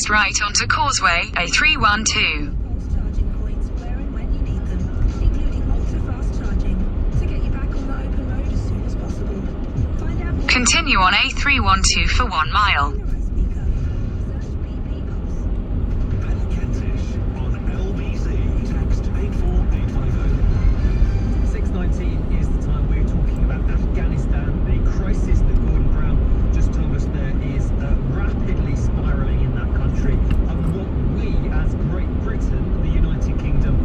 northwest right onto Causeway, A312. Charging points where and when you need them, including ultra-fast charging to get you back on the open road as soon as possible. Find out more. Continue on A312 for 1 mile. Search BP Pulse. And Kentish on LBC. Text 84850. 6:19 is the time. We're talking about Afghanistan, the crisis that Gordon Brown just told us there is rapidly spiralling in that country, and what we as Great Britain, the United Kingdom,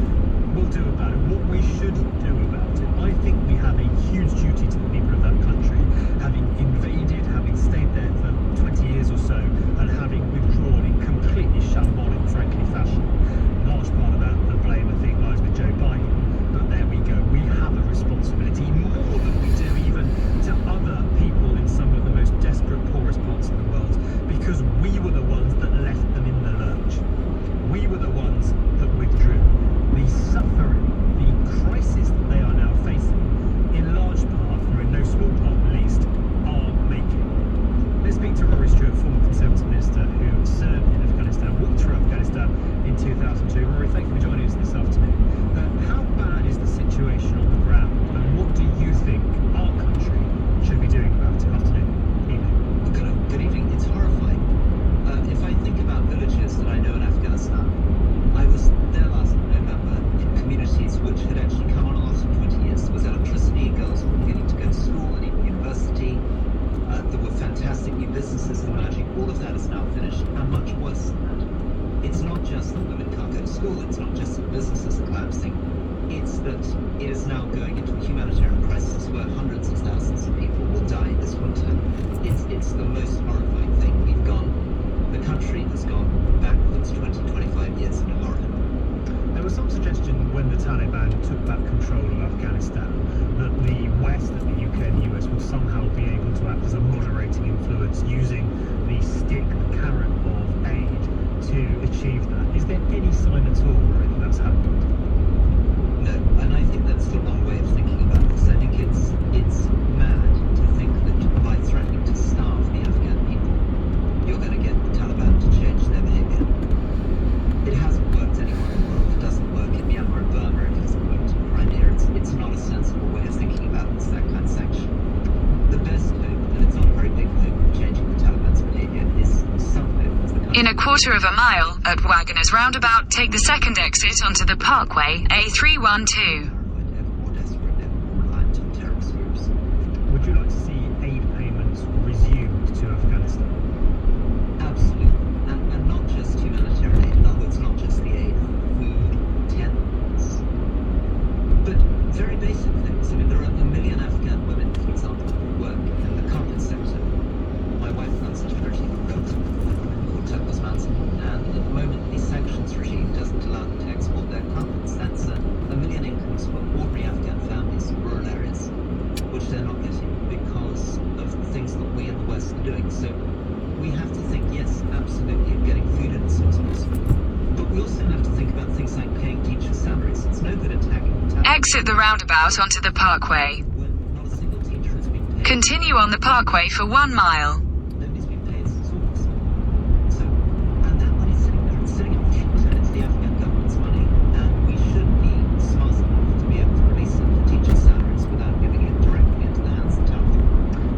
will do about it, what we should do about it. I think we have a huge duty to the people of that country, having invaded, having stayed there for 20 years or so, and having withdrawn in completely shambolic, frankly, fashion. Large part of that, the blame, I think, lies with Joe Biden. But there we go. We have a responsibility, more than we do even to other people in some of the most desperate, poorest parts of the world, because we were the ones that left them in the lurch. We were the ones that withdrew. The suffering, the crisis that they are now facing, in large part, or in no small part at least, are making. Let's speak to Rory Stewart, former Conservative Minister who served in Afghanistan, walked through Afghanistan in 2002. Rory, thank you for joining us this afternoon. How bad is the situation on the ground, and what do you think our country should be doing about it? Afternoon, evening. Good evening. It's horrifying. If I think about villages that I know in Afghanistan, I was there last November in communities which had actually come on after 20 years. There was electricity, girls were beginning to go to school and even university. There were fantastic new businesses emerging. All of that is now finished, and much worse than that. It's not just that women can't go to school, it's not just that businesses are collapsing, it's that it is now going into a humanitarian crisis where hundreds of thousands of people will die this winter. It's the most horrifying thing. The country has gone backwards 20, 25 years into horror. There was some suggestion when the Taliban took back control of Afghanistan that the West, that the UK and the US would somehow be able to act as a moderating influence using the stick, the carrot of aid to achieve that. Is there any sign at all that that's happened? No, and I think that's the wrong way of thinking about this. I think it's mad to think that by threatening to starve the Afghan people, you're going to get the Taliban to change their behavior. It hasn't worked anywhere in the world. It doesn't work in Myanmar and Burma. It hasn't worked in Crimea. It's not a sensible way of thinking about it. It's that kind of sanction. The best hope, and it's not a very big hope, of changing the Taliban's behavior is some hope of the country. In a quarter of a mile, at Wagoners Roundabout, take the second exit onto the Parkway, A312. Ever more desperate, ever more reliant on terrorist groups. Would you like to see aid payments resumed to Afghanistan? Absolutely. And not just humanitarian aid. In other words, not just the aid of food, tents, but very basic things. I mean, there are a million Afghan women, for example, who work in the carpet sector. My wife runs a charity called Turkos Manson, and at the moment the sanctions regime doesn't allow them to export their carpets. That's a million incomes for ordinary Afghan families in rural areas, which they're not getting because of the things that we in the West are doing. So we have to think, yes, absolutely, of getting food in as soon as possible. But we also have to think about things like paying teachers' salaries. It's no good attacking the Taliban Exit the roundabout onto the Parkway. when not a single teacher has been paid. Continue on the Parkway for 1 mile. Nobody's been paid since August. So, and that money's sitting there. It's sitting in Washington. It's the Afghan government's money. And we should be smart enough to be able to release it for teachers' salaries without giving it directly into the hands of the Taliban.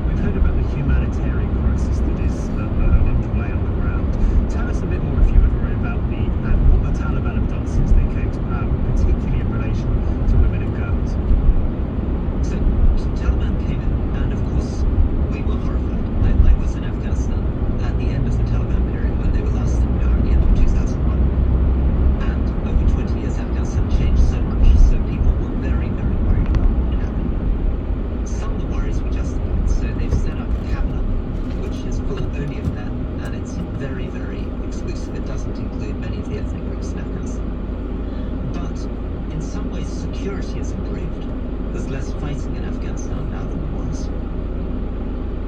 We've heard about the humanitarian crisis that is underway on the ground. Tell us a bit more, if you would, Rory, about what the Taliban have done since they came to power, particularly in relation to women and girls. So Taliban came in, and of course, we were horrified. I was in Afghanistan at the end of the Taliban period when they were last in power at the end of 2001. And over 20 years, Afghanistan changed so much, so people were very, very worried about what would happen. Some of the worries were justified, so they've set up a cabinet which is full only of men, and it's very, very exclusive. It doesn't include many of the ethnic groups in Afghanistan. But in some ways, security has improved. There's less fighting in Afghanistan now than there was.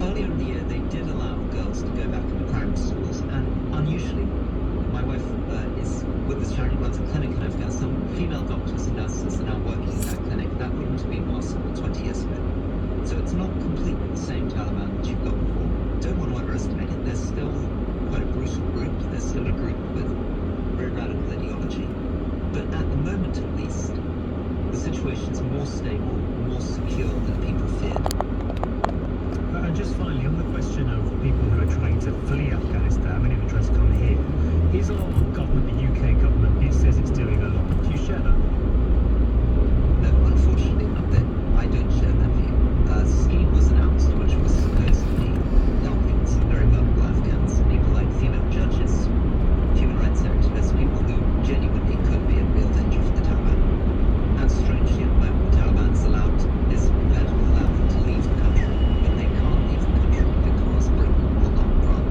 Earlier in the year, they did allow girls to go back into primary schools, and unusually, my wife is with this charity, runs a clinic in Afghanistan. Female doctors and nurses are now working in that clinic. That wouldn't have been possible 20 years ago. So it's not completely the same Taliban that you've got before. Don't want to underestimate it. They're still quite a brutal group. They're still a group it's more stable, more secure than people feared. And just finally, on the question of people who are trying to flee Afghanistan, many of them trying to come here, is our government, the UK government, it says it's doing a lot. Do you share that? No, unfortunately not. That I don't share that view. A scheme was announced which was supposedly helping some very vulnerable Afghans, people like female judges, human rights activists, people who genuinely could be a real danger for the Taliban. And strangely, at the moment, the Taliban's allowed this plan to allow them to leave the country, but they can't leave the country because Britain will not grant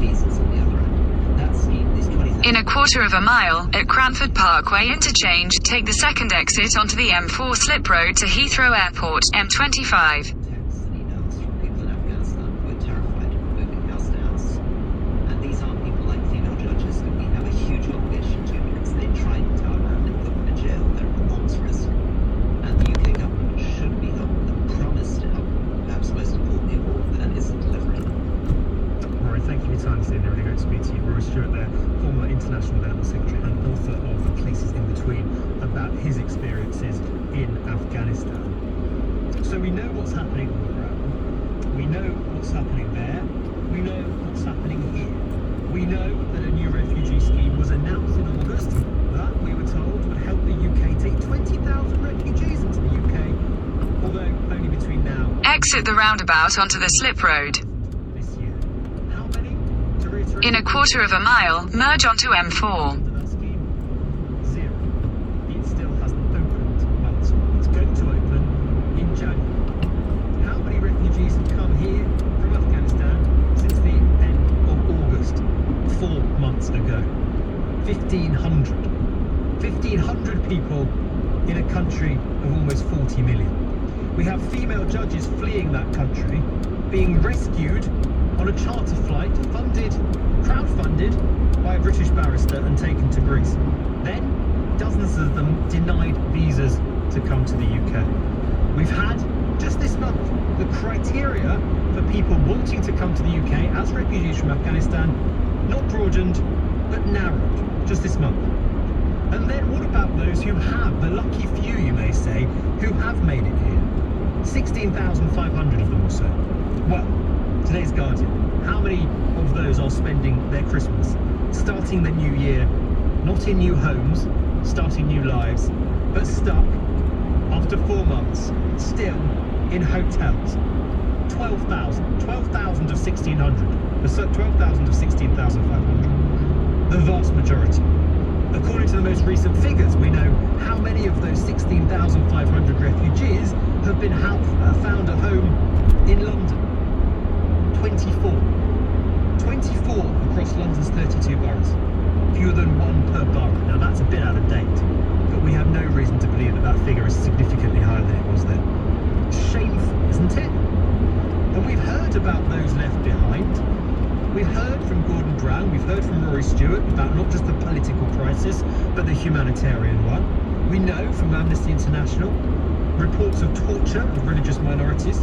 visas on the other end. That scheme, these 20,000 In a quarter of a mile, at Cranford Parkway interchange, take the second exit onto the M4 slip road to Heathrow Airport, M25. texts and emails from people in Afghanistan who are terrified of moving house to house. And these aren't people like female judges that we have a huge obligation to because they tried the Taliban and put them in jail. They're an enormous risk. And the UK government should be helping them, promise to help them. Perhaps most importantly of all, that isn't delivering. Rory, thank you for your time today. Really great to speak to you. Rory Stewart there, former International Development Secretary and author of The Places in Between, about his experiences in Afghanistan. So we know what's happening on the ground. We know what's happening there. We know what's happening here. We know that a new refugee scheme was announced in August that, we were told, would help the UK take 20,000 refugees into the UK, although only between now Exit the roundabout onto the slip road. this year. How many? To reiterate, In a quarter of a mile, merge onto M4. under that scheme? Zero. It still hasn't opened. Well, it's going to open in January. How many refugees have come here from Afghanistan since the end of August, 4 months ago? 1,500. 1,500 people in a country of almost 40 million. We have female judges fleeing that country, being rescued on a charter flight crowdfunded by a British barrister and taken to Greece. Then, dozens of them denied visas to come to the UK. We've had, just this month, the criteria for people wanting to come to the UK as refugees from Afghanistan not broadened, but narrowed, just this month. And then what about those who have, the lucky few you may say, who have made it here? 16,500 of them or so. Well, today's Guardian, how many of those are spending their Christmas, starting the new year, not in new homes, starting new lives, but stuck, after 4 months, still in hotels? 12,000 of 1,600, so 12,000 of 16,500, the vast majority. According to the most recent figures, we know how many of those 16,500 refugees have been found a home in London. 24. 24 across London's 32 boroughs. Fewer than one per borough. Now that's a bit out of date, but we have no reason to believe that that figure is significantly higher than it was then. Shameful, isn't it? And we've heard about those left behind. We've heard from Gordon Brown, we've heard from Rory Stewart about not just the political crisis, but the humanitarian one. We know from Amnesty International reports of torture of religious minorities,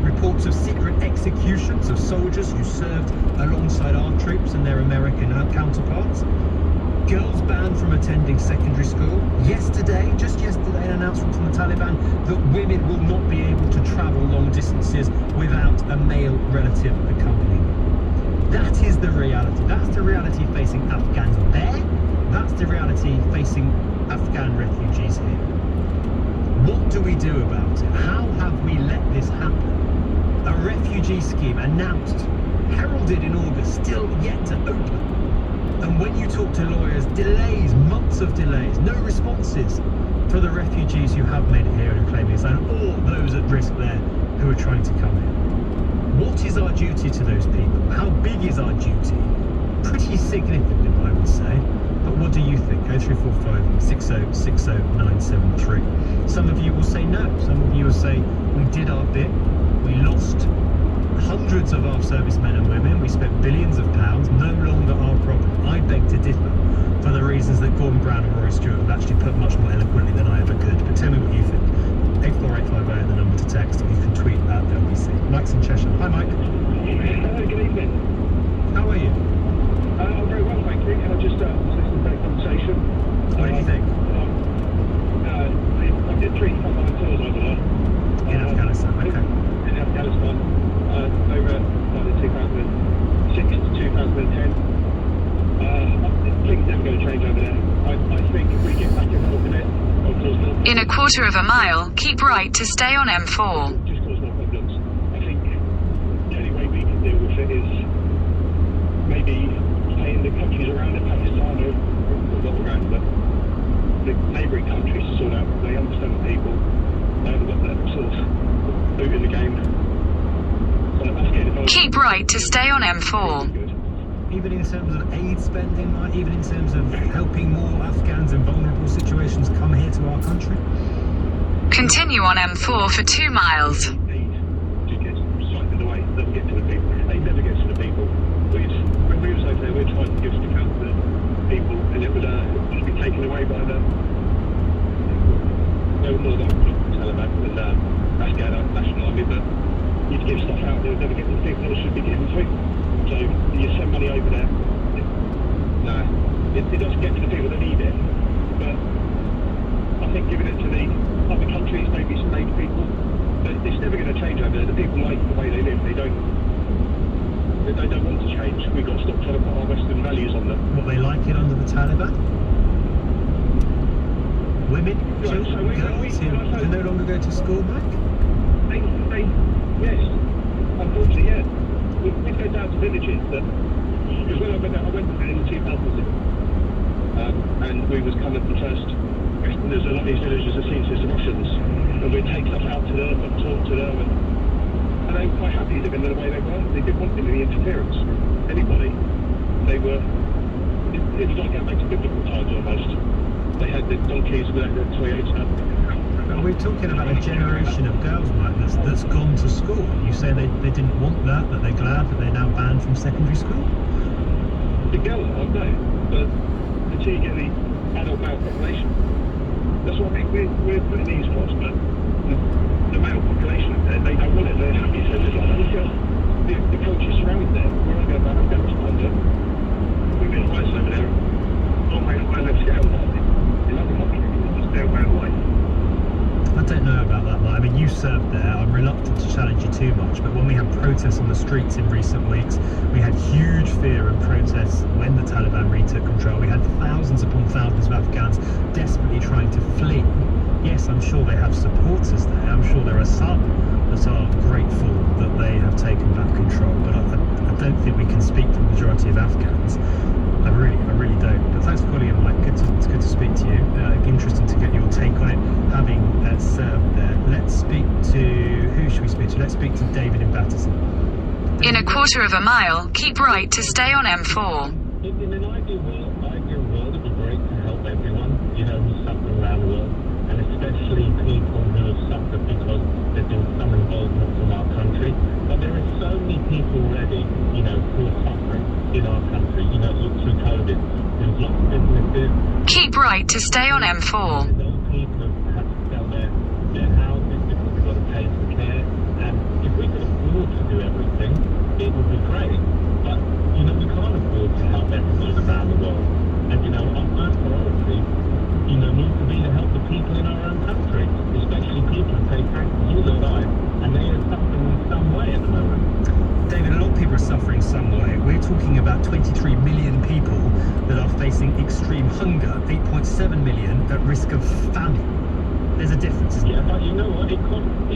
reports of secret executions of soldiers who served alongside our troops and their American counterparts, girls banned from attending secondary school. Yesterday, just yesterday, an announcement from the Taliban that women will not be able to travel long distances without a male relative accompanying them. That is the reality. That's the reality facing Afghans there. That's the reality facing Afghan refugees here. What do we do about it? How have we let this happen? A refugee scheme announced, heralded in August, still yet to open. And when you talk to lawyers, delays, months of delays, no responses for the refugees who have made it here and who claim asylum, or those at risk there who are trying to come here. What is our duty to those people? How big is our duty? Pretty significant, I would say. But what do you think? 0345 60 60 973. Some of you will say no. Some of you will say we did our bit. We lost hundreds of our servicemen and women. We spent billions of pounds. No longer our problem. I beg to differ for the reasons that Gordon Brown and Rory Stewart have actually put much more eloquently than I ever could. But tell me what you think. 84850 is the number to text, or you can tweet at LBC. Mike's in Cheshire. Hi, Mike. Hello, good evening. How are you? I'm very well, thank you. Can I just listen to that conversation? What do you think? I did 3 frontline tours over there. In Afghanistan, okay. In Afghanistan, over like, 2006 to 2010. Things never going to change over there. I think if we get back involved in it, it'll cause more In a quarter of a mile, keep right to stay on M4. just cause more problems. I think the only way we can deal with it is maybe stay in the countries around it, Pakistan or not around, but the neighbouring countries to sort out. They understand the people. They haven't got that sort of boot in the game. So that's getting involved. Keep right to stay on M4. Good. Even in terms of aid spending, like even in terms of helping more Afghans in vulnerable situations come here to our country? Continue on M4 for 2 miles. Aid just gets siphoned away. Doesn't get to the people. Aid never gets to the people. When we was over there, we were trying to give some account to the people, and it would just be taken away by the more like Taliban than Afghan National Army. But you'd give stuff out, it would never get to the people that it should be given to. So you send money over there. It doesn't get to the people that need it. But I think giving it to the other countries, maybe some aid people, but it's never going to change over there. The people like the way they live. They don't want to change. We've got to stop trying to put our Western values on them. What, they like it under the Taliban? Women, Right, children, so we- girls who can no longer go to school, Mike? Yes, unfortunately, yeah. We go down to villages that, because when I went there in 2000, and we was kind of the first, there's a lot of these villages that seen as the Russians, and we'd take stuff out to them and talk to them, and they were quite happy living the way they were. They didn't want any interference from anybody. They were, it was like going back to biblical times almost. They had the donkeys with the Toyota. We're talking about a generation of girls, Mike, that's gone to school. You say they didn't want that they're glad that they're now banned from secondary school? The girls, I know, but until you get the adult male population, that's what I think we're putting these across, but the male population, they don't want it, they're happy to live like that. Look at the culture surrounding there. We're all going about Afghanistan, but women's rights over there on a high level scale, in other countries, it's just their way of life. I don't know about that, Mike. I mean, you served there. I'm reluctant to challenge you too much, but when we had protests on the streets in recent weeks, we had huge fear and protests when the Taliban retook control. We had thousands upon thousands of Afghans desperately trying to flee. Yes, I'm sure they have supporters there. I'm sure there are some that are grateful that they have taken back control, but I don't think we can speak for the majority of Afghans. I really don't. But thanks for calling in, Mike. It's good to speak to you. Interesting to get your take on it, having served there. Let's speak to, who should we speak to? Let's speak to David in Battersea. In a quarter of a mile, keep right to stay on M4. In an ideal world, it'd be great to help everyone, who's suffering around the world, and especially people who have suffered because there's been some involvement from our country. But there are so many people already, who are suffering in our country, through COVID. There's lots of businesses. Keep right to stay on M4. Those people have had to sell their houses because they've got to pay for care. And if we could afford to do everything, it would be great. But, we can't afford to help everybody around the world. And, our first priority, needs to be to help the people in our own country, especially people who pay taxes all their lives, and they are suffering in some way at the moment. David, a lot of people are suffering some way. We're talking about 23 million people that are facing extreme hunger, 8.7 million at risk of famine. There's a difference, isn't Yeah, there? but you know what? It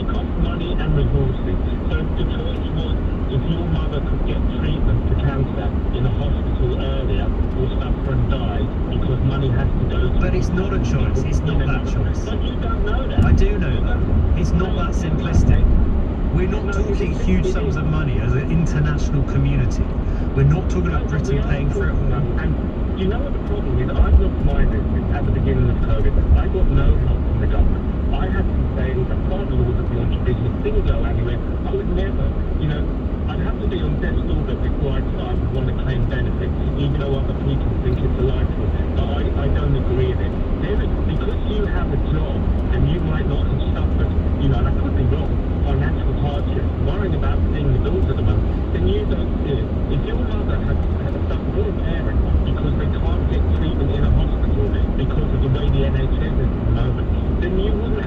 costs money and resources. So the choice was if your mother could get treatment for cancer in a hospital earlier or suffer and die because money has to go to... But it's not a choice. It's not that choice. But you don't know that. I do know that. It's not that simplistic. We're not talking huge sums of money as an international community. We're not talking about Britain paying for it all. And you know what the problem is? I've lost my business at the beginning of COVID. I got no help from the government. I had some savings. I started laws of launch business. Didn't go anywhere. I would never, I'd have to be on death's door before I'd start to want to claim benefits, even though other people think it's a lifeline. But I don't agree with it. Because you have a job and you might not have suffered, and I could be wrong, financial hardship, worrying about paying the bills at the moment, then you don't see it. If your mother had suffered or a parent because they can't get treatment in a hospital because of the way the NHS is at the moment, then you wouldn't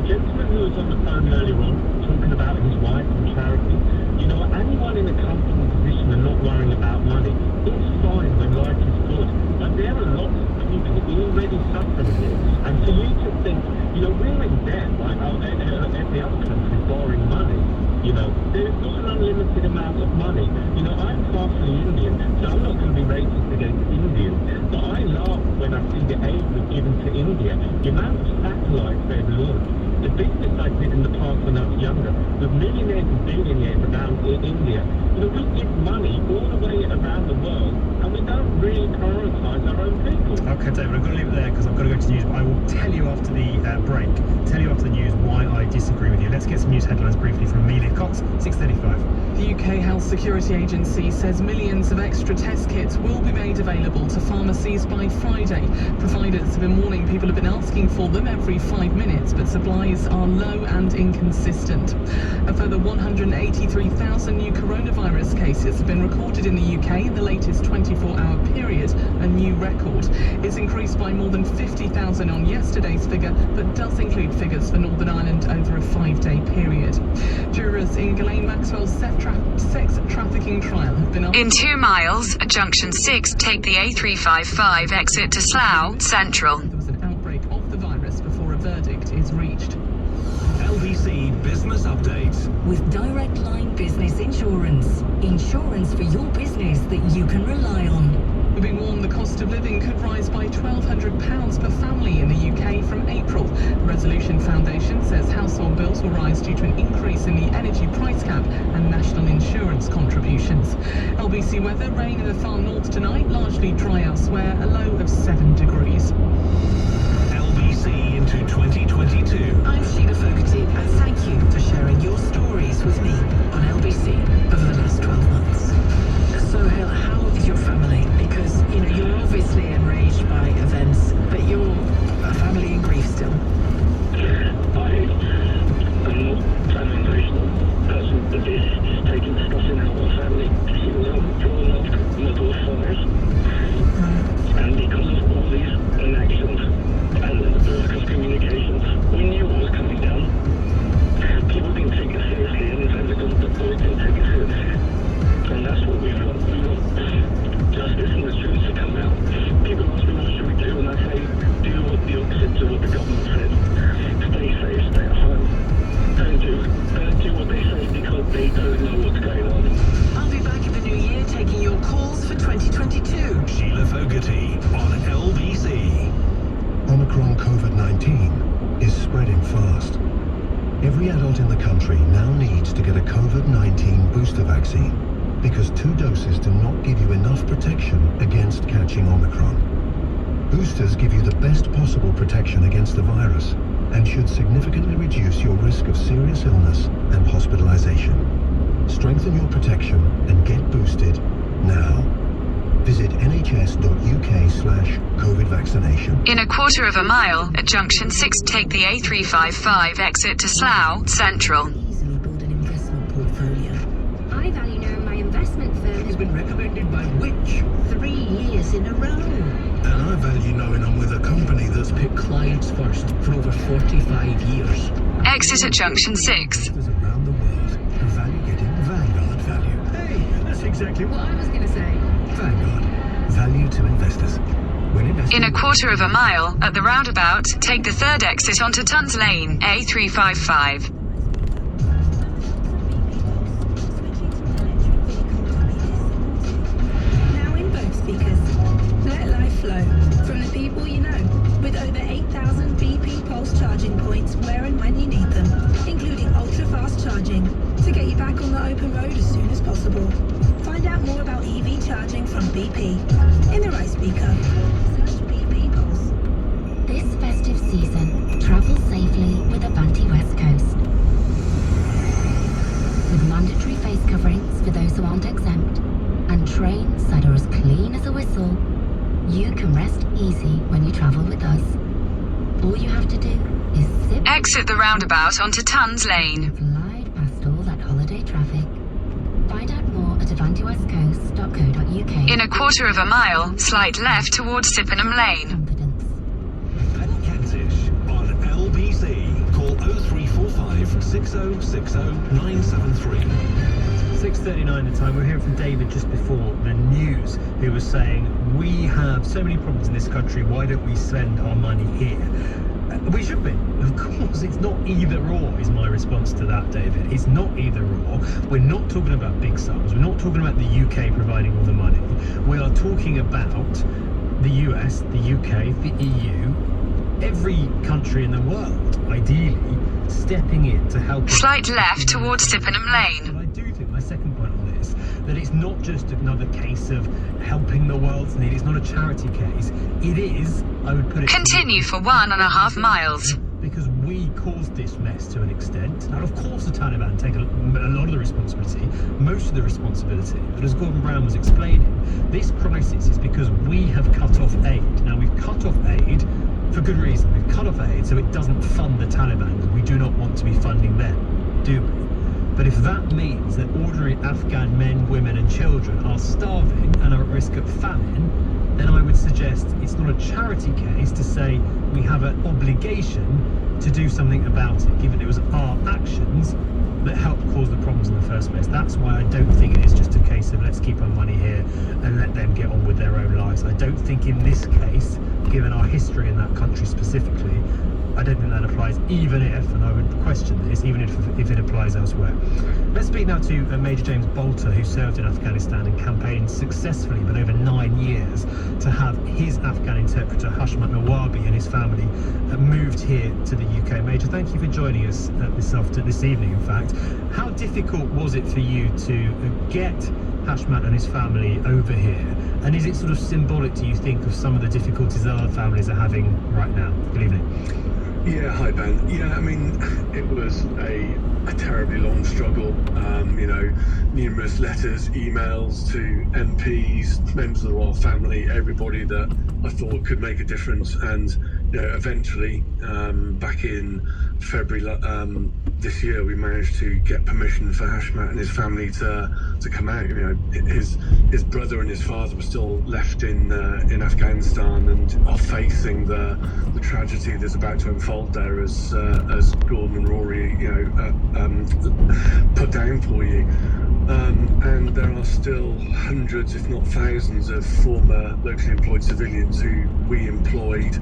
gentleman who was on the phone earlier on talking about his wife and charity, you know, anyone in a comfortable position and not worrying about money, it's fine when life is good. But there are lots of people already suffering here. And for you to think, you know, we're in debt, right? Every other country is borrowing money. You know, there's not an unlimited amount of money. You know, I'm partially Indian, so I'm not going to be racist against Indians. But I laugh when I see the aid we've given to India, the amount of satellites they've launched. The business I did in the past when I was younger, with millionaires and billionaires around India, you know, we give money all the way around the world, and we don't really prioritise our own people. Okay, David, I've got to leave it there because I've got to go to news. But I will tell you after the break, tell you after the news why I disagree with you. Let's get some news headlines briefly from Amelia Cox, 6:35. The UK Health Security Agency says millions of extra test kits will be made available to pharmacies by Friday. Providers have been warning people have been asking for them every 5 minutes, but supplies are low and inconsistent. A further 183,000 new coronavirus cases have been recorded in the UK in the latest 24-hour period, a new record. It's increased by more than 50,000 on yesterday's figure, but does include figures for Northern Ireland over a 5-day period. Jurors in Ghislaine Maxwell's sex trafficking trial have been In 2 miles, at junction 6, take the A355 exit to Slough Central. There was an outbreak of the virus before a verdict is reached. LBC Business Update. With Direct Line Business Insurance. Insurance for your business that you can rely on. We've been warned the cost of living could rise by £1,200 per family in the UK from April. The Resolution Foundation says household bills will rise due to an increase in the energy price cap and national insurance contributions. LBC weather, rain in the far north tonight, largely dry elsewhere, a low of 7 degrees. LBC into 2022. I'm Sheila Fogarty, and thank you for sharing your stories with me on LBC over the last 12 months. So, Hale, how is your family? Because, you know, you're obviously enraged by events, but you're a family in grief still. I am not an emotional person, but this is taking discussing how my family was drawn up my daughter's fires. And because of all these inactions and the lack of communications, we knew what was coming down. People didn't take it seriously, and in fact, the boys didn't take it seriously. And that's what we want. We want justice and the truth to come out. People ask me, what should we do? And I say, do what the opposite of what the government said. Stay safe, stay at home. Don't do what they say because they don't know what's going on. I'll be back in the new year taking your calls for 2022. Sheila Fogarty on LBC. Omicron COVID-19 is spreading fast. Every adult in the country now needs to get a COVID-19 booster vaccine because 2 doses do not give you enough protection against catching Omicron. Boosters give you the best possible protection against the virus and should significantly reduce your risk of serious illness and hospitalization. Strengthen your protection and get boosted now. Visit nhs.uk/COVID vaccination. In a quarter of a mile, at junction 6, take the A355 exit to Slough Central. Easily build an investment portfolio. I value knowing my investment firm Has been recommended by which? 3 years in a row. And I value knowing I'm with a company that's Pick clients first for over 45 years. Exit at junction 6. investors around the world who value getting Vanguard value. Hey, that's exactly what I was going to say. Vanguard. Value to investors. When investing In a quarter of a mile, at the roundabout, take the 3rd exit onto Tons Lane, A355. Now in both speakers. Let life flow from the people you know. With over 8,000 BP Pulse charging points where and when you need them, including ultra-fast charging to get you back on the open road as soon as possible. Find out more about EV charging from BP in the right speaker. Search BP Pulse. This festive season, travel safely with Avanti West Coast. With mandatory face coverings for those who aren't exempt, and trains that are as clean as a whistle, you can rest easy when you travel with us. All you have to do is sit Exit the roundabout onto Tons Lane. glide past all that holiday traffic. Find out more at avantiwestcoast.co.uk. In a quarter of a mile, slide left towards Sippenham Lane. Confidence. Paddy Kentish on LBC. Call 6060 973. 6:39 the time. We were hearing from David just before the news, who was saying, we have so many problems in this country, why don't we spend our money here? We should be, of course. It's not either or, is my response to that, David. It's not either or. We're not talking about big sums. We're not talking about the UK providing all the money. We are talking about the US, the UK, the EU, every country in the world, ideally, stepping in to help. Slight left towards Sippenham Lane. But I do think, my second point on this, that it's not just another case of helping the world's need. It's not a charity case. It is, I would put it... Continue for 1.5 miles. Because we caused this mess to an extent. Now, of course, the Taliban take a lot of the responsibility, most of the responsibility. But as Gordon Brown was explaining, this crisis is because we have cut off aid. Now, we've cut off aid for good reason. We've cut off aid so it doesn't fund the Taliban, because we do not want to be funding them, do we? But if that means that ordinary Afghan men, women and children are starving and are at risk of famine, then I would suggest it's not a charity case to say we have an obligation to do something about it, given it was our actions that helped cause the problems in the first place. That's why I don't think it is just a case of let's keep our money here and let them get on with their own lives. I don't think in this case, given our history in that country specifically, I don't think that applies, even if, and I would question this, even if it applies elsewhere. Let's speak now to Major James Bolter, who served in Afghanistan and campaigned successfully, but over 9 years, to have his Afghan interpreter, Hashmat Nawabi, and his family moved here to the UK. Major, thank you for joining us this evening, in fact. How difficult was it for you to get Hashmat and his family over here? And is it sort of symbolic, do you think, of some of the difficulties that other families are having right now? Good evening. Yeah, hi Ben. Yeah, I mean, it was a terribly long struggle. Numerous letters, emails to MPs, members of the royal family, everybody that I thought could make a difference. And eventually, back in February this year, we managed to get permission for Hashmat and his family to come out. His brother and his father were still left in Afghanistan and are facing the tragedy that's about to unfold there, as Gordon and Rory put down for you. And there are still hundreds, if not thousands, of former locally employed civilians who we employed.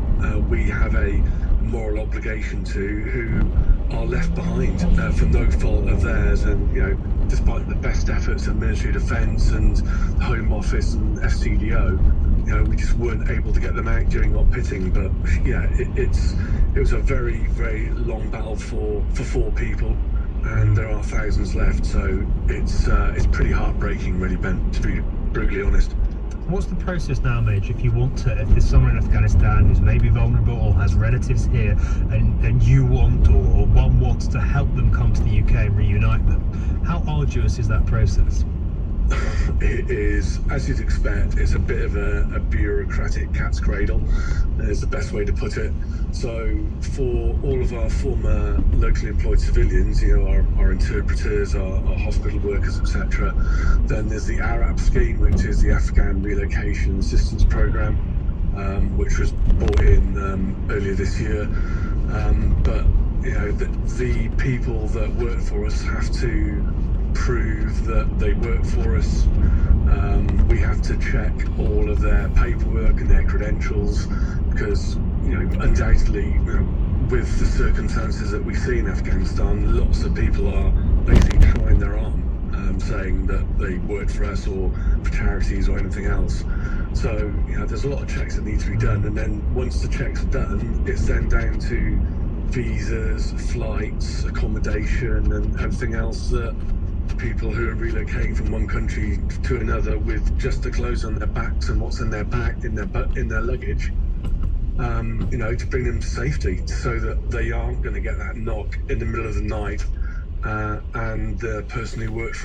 We have a moral obligation to, who are left behind for no fault of theirs. And despite the best efforts of military defence and the Home Office and FCDO, we just weren't able to get them out during our pitting. But yeah, it was a very, very long battle for 4 people. And there are thousands left, so it's pretty heartbreaking, really, Ben, to be brutally honest. What's the process now, Major, if there's someone in Afghanistan who's maybe vulnerable or has relatives here, and you want, or one wants to help them come to the UK and reunite them? How arduous is that process? It is, as you'd expect, it's a bit of a bureaucratic cat's cradle, is the best way to put it. So for all of our former locally employed civilians, our interpreters, our hospital workers, etc., then there's the ARAP scheme, which is the Afghan Relocation Assistance Programme, which was brought in earlier this year. But the people that work for us have to prove that they work for us. We have to check all of their paperwork and their credentials, because undoubtedly, with the circumstances that we see in Afghanistan, lots of people are basically trying their arm, saying that they work for us or for charities or anything else. So there's a lot of checks that need to be done, and then once the checks are done, it's then down to visas, flights, accommodation, and everything else that people who are relocating from one country to another with just the clothes on their backs and what's in their back, in their luggage, to bring them to safety, so that they aren't going to get that knock in the middle of the night, and the person who worked for